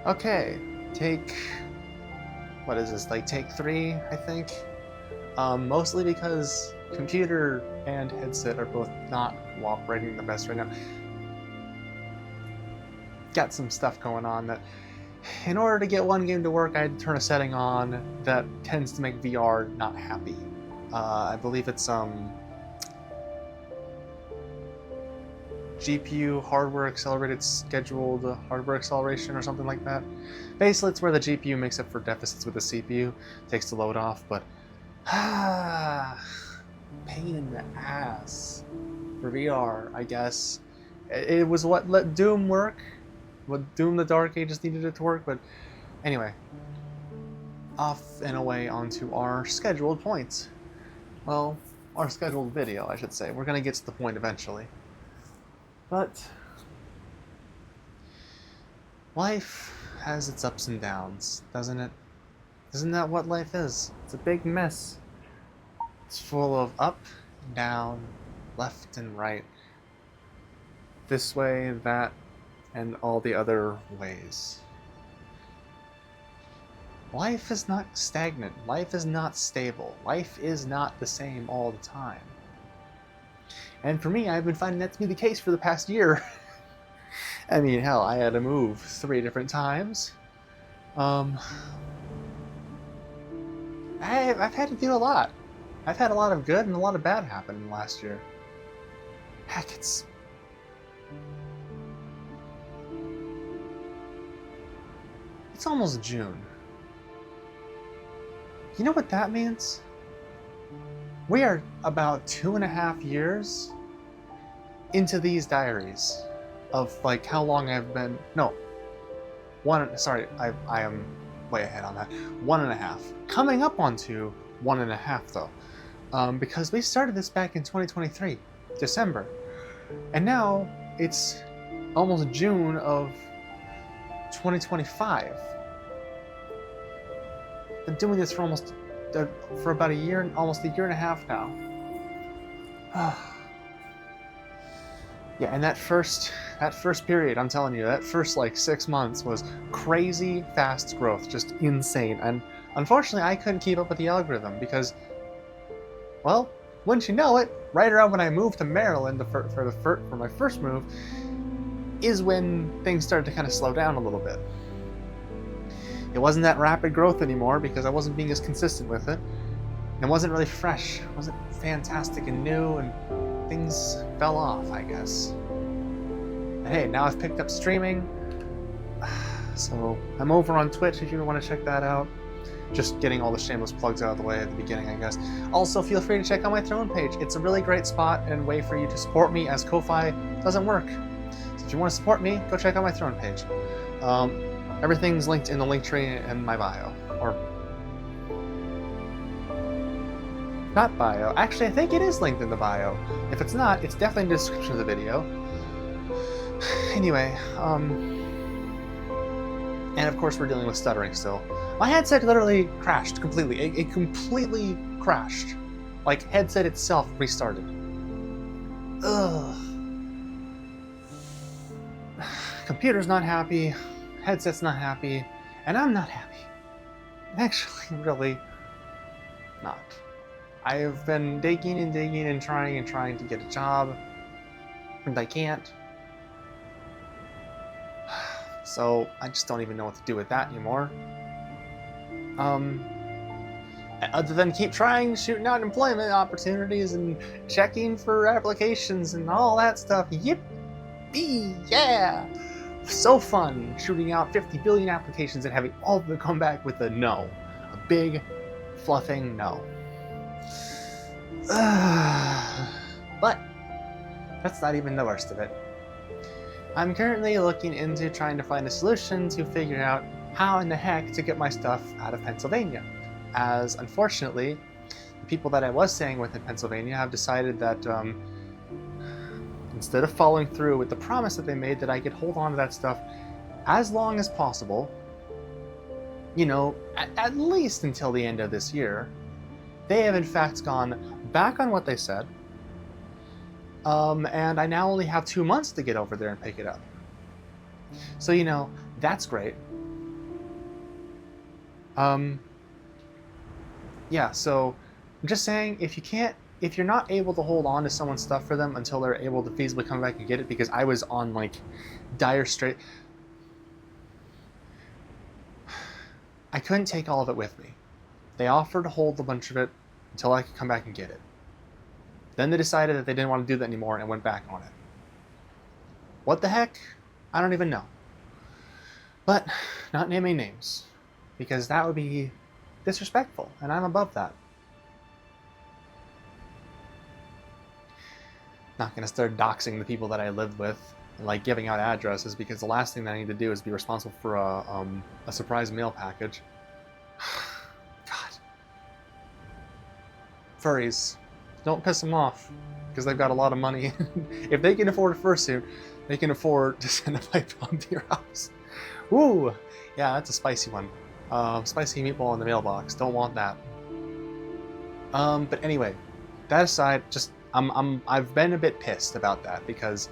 Okay, take, what is this, like take 3, I think? Mostly because computer and headset are both not cooperating the best right now. Got some stuff going on that, in order to get one game to work, I had to turn a setting on that tends to make VR not happy. I believe it's GPU hardware accelerated scheduled hardware acceleration or something like that. Basically, it's where the GPU makes up for deficits with the CPU, takes the load off, but pain in the ass for VR, I guess. It was what let Doom work, what Doom the Dark Ages needed it to work, but anyway, off and away onto our scheduled points. Well, our scheduled video, I should say. We're gonna get to the point eventually. But life has its ups and downs, doesn't it? Isn't that what life is? It's a big mess. It's full of up, down, left and right. This way, that, and all the other ways. Life is not stagnant. Life is not stable. Life is not the same all the time. And for me, I've been finding that to be the case for the past year. I mean, hell, I had to move 3 different times. I've had to do a lot. I've had a lot of good and a lot of bad happen in the last year. Heck, it's almost June. You know what that means? We are about 2.5 years into these diaries of like how long I've been. No, sorry, I am way ahead on that. 1.5, coming up onto 1.5 though, because we started this back in 2023, December, and now it's almost June of 2025. Been doing this for about a year, almost a year and a half now. Yeah, and that first period, I'm telling you, that first like 6 months was crazy fast growth, just insane. And unfortunately, I couldn't keep up with the algorithm because, well, wouldn't you know it, right around when I moved to Maryland for my first move, is when things started to kind of slow down a little bit. It wasn't that rapid growth anymore because I wasn't being as consistent with it. It wasn't really fresh. It wasn't fantastic and new, and things fell off, I guess. And hey, now I've picked up streaming, so I'm over on Twitch if you want to check that out. Just getting all the shameless plugs out of the way at the beginning, I guess. Also, feel free to check out my Throne page. It's a really great spot and way for you to support me, as Ko-Fi doesn't work. So if you want to support me, go check out my Throne page. Everything's linked in the link tree in my bio. Or not bio. Actually, I think it is linked in the bio. If it's not, it's definitely in the description of the video. Anyway, and of course we're dealing with stuttering still. My headset literally crashed completely. It completely crashed. Like, headset itself restarted. Ugh. Computer's not happy. Headset's not happy, and I'm not happy. Actually, really not. I have been digging and trying to get a job, and I can't. So I just don't even know what to do with that anymore. Other than keep trying, shooting out employment opportunities and checking for applications and all that stuff. Yippee! Yeah! So fun shooting out 50 billion applications and having all of them come back with a no. A big, fluffing no. But that's not even the worst of it. I'm currently looking into trying to find a solution to figure out how in the heck to get my stuff out of Pennsylvania. As unfortunately, the people that I was staying with in Pennsylvania have decided that instead of following through with the promise that they made that I could hold on to that stuff as long as possible, you know, at least until the end of this year, they have in fact gone back on what they said, and I now only have 2 months to get over there and pick it up. So, you know, that's great. Yeah, so I'm just saying, if you're not able to hold on to someone's stuff for them until they're able to feasibly come back and get it, because I was on like dire straight. I couldn't take all of it with me. They offered to hold a bunch of it until I could come back and get it. Then they decided that they didn't want to do that anymore and went back on it. What the heck? I don't even know. But not naming names, because that would be disrespectful, and I'm above that. Not gonna start doxing the people that I lived with and like giving out addresses, because the last thing that I need to do is be responsible for a surprise mail package. God. Furries, don't piss them off, because they've got a lot of money. If they can afford a fursuit, they can afford to send a pipe bomb to your house. Ooh, yeah, that's a spicy one. Spicy meatball in the mailbox. Don't want that. But anyway, that aside, just I've been a bit pissed about that, because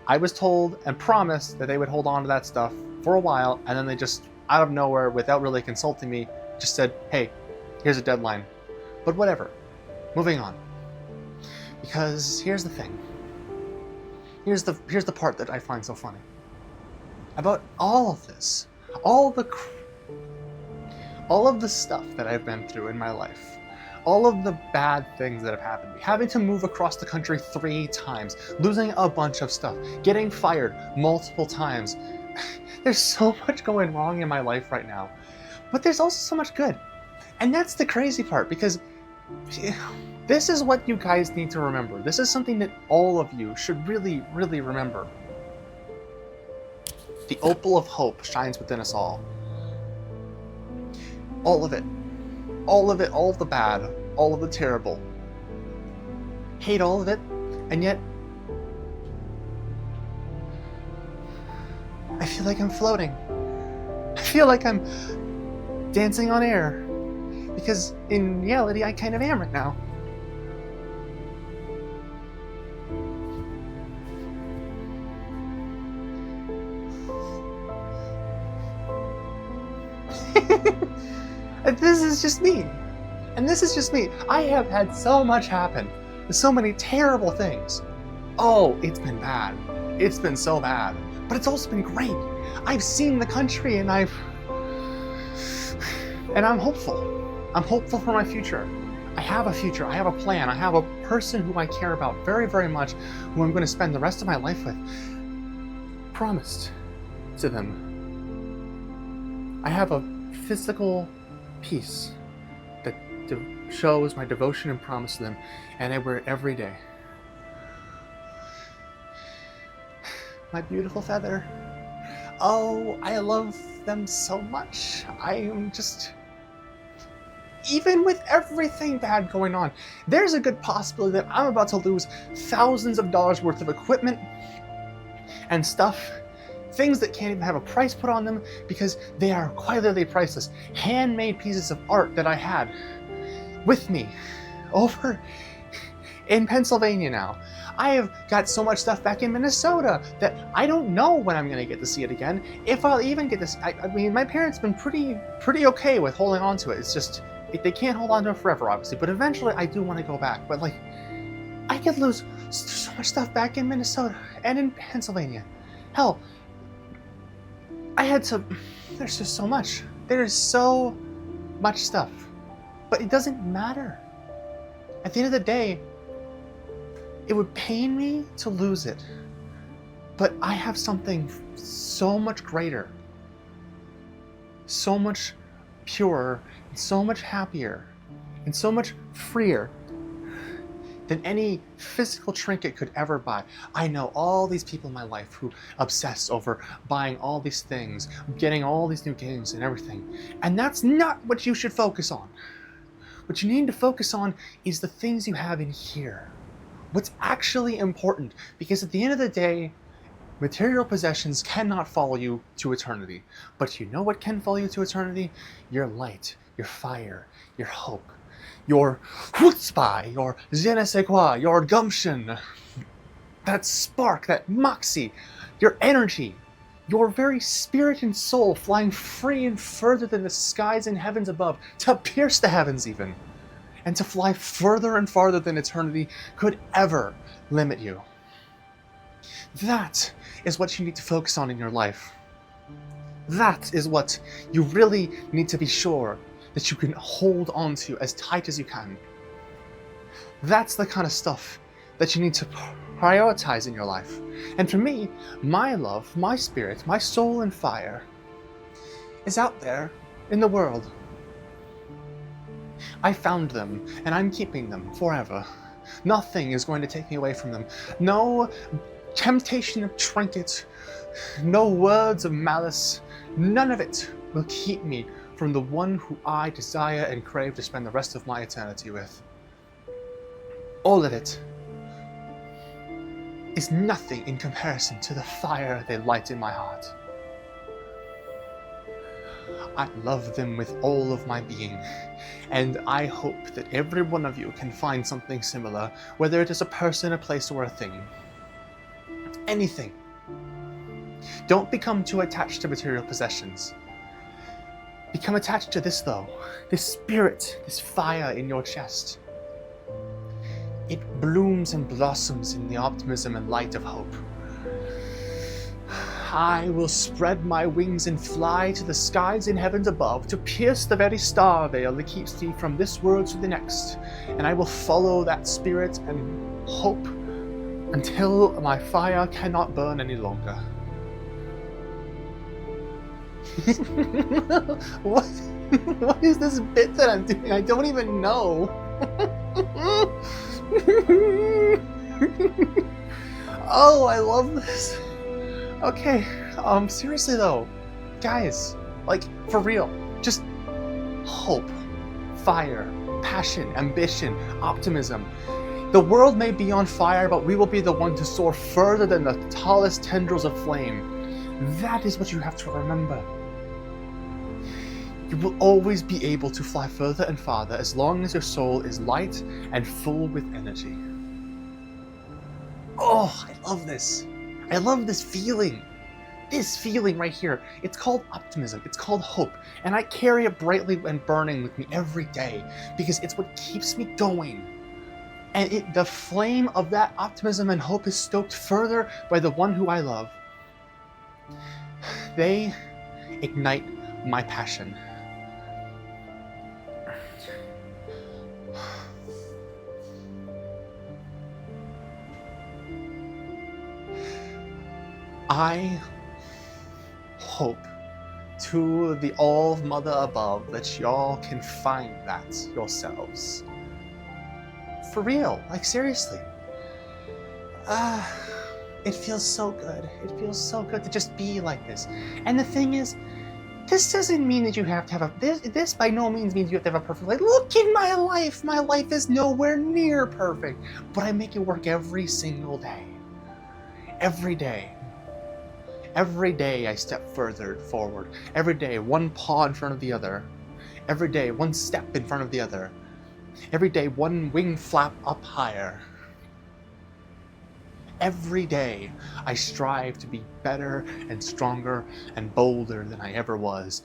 I was told and promised that they would hold on to that stuff for a while, and then they just, out of nowhere, without really consulting me, just said, hey, here's a deadline. But whatever. Moving on. Because here's the thing. Here's the part that I find so funny. About all of this, all of the stuff that I've been through in my life, all of the bad things that have happened to me, having to move across the country 3 times, losing a bunch of stuff, getting fired multiple times. There's so much going wrong in my life right now, but there's also so much good. And that's the crazy part, because this is what you guys need to remember. This is something that all of you should really, really remember. The opal of hope shines within us all. All of it. All of it, all of the bad, all of the terrible. Hate all of it, and yet I feel like I'm floating. I feel like I'm dancing on air, because in reality I kind of am right now. This is just me. And this is just me. I have had so much happen. So many terrible things. Oh, it's been bad. It's been so bad. But it's also been great. I've seen the country, and I'm hopeful. I'm hopeful for my future. I have a future. I have a plan. I have a person who I care about very, very much, who I'm going to spend the rest of my life with. Promised to them. I have a physical piece that shows my devotion and promise to them, and I wear it every day. My beautiful feather. Oh, I love them so much. I am just... Even with everything bad going on, there's a good possibility that I'm about to lose thousands of dollars worth of equipment and stuff. Things that can't even have a price put on them, because they are quite literally priceless. Handmade pieces of art that I had with me over in Pennsylvania now. I have got so much stuff back in Minnesota that I don't know when I'm going to get to see it again. If I'll even get this. I mean, my parents have been pretty okay with holding on to it. It's just, they can't hold on to it forever, obviously. But eventually I do want to go back. But like, I could lose so much stuff back in Minnesota and in Pennsylvania. Hell, I had to, there's just so much. There is so much stuff. But it doesn't matter. At the end of the day, it would pain me to lose it. But I have something so much greater, so much purer, and so much happier, and so much freer than any physical trinket could ever buy. I know all these people in my life who obsess over buying all these things, getting all these new games and everything. And that's not what you should focus on. What you need to focus on is the things you have in here. What's actually important. Because at the end of the day, material possessions cannot follow you to eternity. But you know what can follow you to eternity? Your light, your fire, your hope, your chutzpah, your je ne sais quoi, your gumption, that spark, that moxie, your energy, your very spirit and soul flying free and further than the skies and heavens above, to pierce the heavens even, and to fly further and farther than eternity could ever limit you. That is what you need to focus on in your life. That is what you really need to be sure that you can hold on to as tight as you can. That's the kind of stuff that you need to prioritize in your life. And for me, my love, my spirit, my soul and fire is out there in the world. I found them, and I'm keeping them forever. Nothing is going to take me away from them. No temptation of trinkets, no words of malice, none of it will keep me from the one who I desire and crave to spend the rest of my eternity with. All of it is nothing in comparison to the fire they light in my heart. I love them with all of my being, and I hope that every one of you can find something similar, whether it is a person, a place, or a thing. Anything. Don't become too attached to material possessions. Become attached to this though, this spirit, this fire in your chest. It blooms and blossoms in the optimism and light of hope. I will spread my wings and fly to the skies and heavens above to pierce the very star veil that keeps me from this world to the next, and I will follow that spirit and hope until my fire cannot burn any longer. What is this bit that I'm doing? I don't even know. Oh, I love this. Okay, seriously though, guys, like, for real, just hope, fire, passion, ambition, optimism. The world may be on fire, but we will be the one to soar further than the tallest tendrils of flame. That is what you have to remember. You will always be able to fly further and farther as long as your soul is light and full with energy. Oh, I love this. I love this feeling. This feeling right here. It's called optimism. It's called hope. And I carry it brightly and burning with me every day because it's what keeps me going. And the flame of that optimism and hope is stoked further by the one who I love. They ignite my passion. I hope to the All-Mother above that y'all can find that yourselves. For real, like seriously. It feels so good. It feels so good to just be like this. And the thing is, this doesn't mean that you have to have a... This by no means means you have to have a perfect life. Look in my life! My life is nowhere near perfect. But I make it work every single day. Every day. Every day I step further forward. Every day, one paw in front of the other. Every day, one step in front of the other. Every day, one wing flap up higher. Every day, I strive to be better and stronger and bolder than I ever was.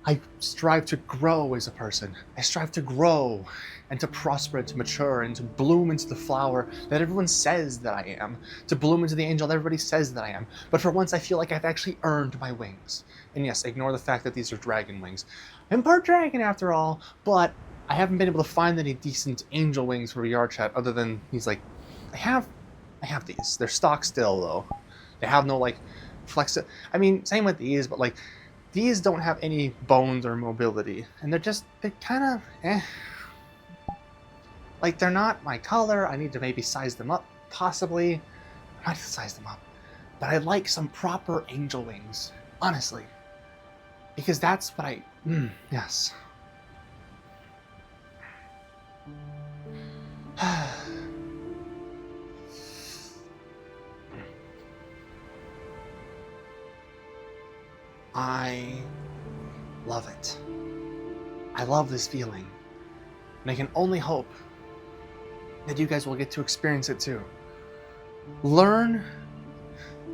I strive to grow as a person. I strive to grow and to prosper and to mature and to bloom into the flower that everyone says that I am, to bloom into the angel that everybody says that I am. But for once, I feel like I've actually earned my wings. And yes, ignore the fact that these are dragon wings. I'm part dragon after all, but I haven't been able to find any decent angel wings for vrchat other than these, like, I have these. They're stock still, though. They have no, like, I mean, same with these, but, like, these don't have any bones or mobility. And they're kind of, eh. Like, they're not my color. I need to maybe size them up, possibly. I might have to size them up. But I'd like some proper angel wings, honestly. Because that's what yes. I love it. I love this feeling. And I can only hope that you guys will get to experience it too. Learn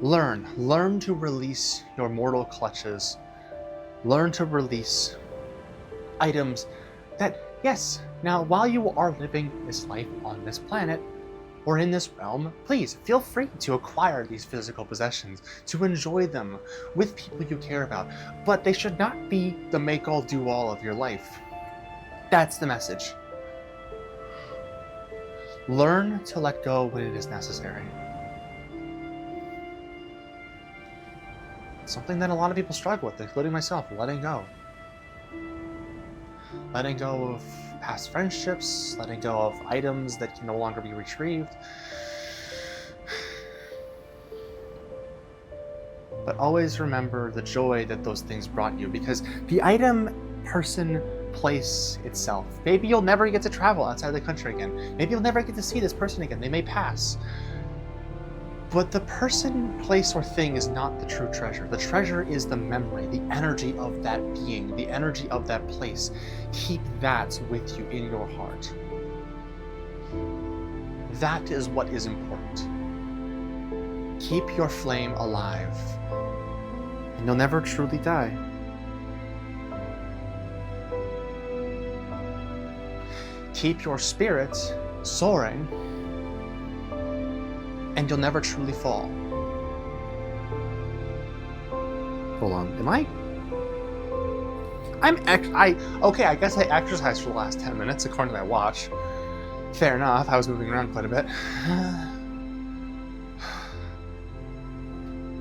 Learn to release your mortal clutches. Learn to release items that, yes, now while you are living this life on this planet, or in this realm, please feel free to acquire these physical possessions, to enjoy them with people you care about, but they should not be the make-all do-all of your life. That's the message. Learn to let go when it is necessary. Something that a lot of people struggle with, including myself, letting go. Letting go of past friendships, letting go of items that can no longer be retrieved. But always remember the joy that those things brought you, because the item, person, place itself, maybe you'll never get to travel outside the country again. Maybe you'll never get to see this person again. They may pass. But the person, place, or thing is not the true treasure. The treasure is the memory, the energy of that being, the energy of that place. Keep that with you in your heart. That is what is important. Keep your flame alive, and you'll never truly die. Keep your spirit soaring, and you'll never truly fall. Hold on, okay, I guess I exercised for the last 10 minutes according to my watch. Fair enough, I was moving around quite a bit.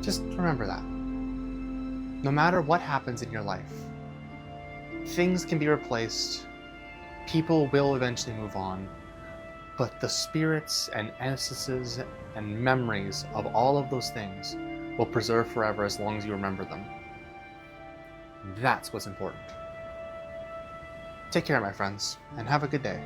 Just remember that. No matter what happens in your life, things can be replaced, people will eventually move on, but the spirits and essences and memories of all of those things will preserve forever as long as you remember them. That's what's important. Take care, my friends, and have a good day.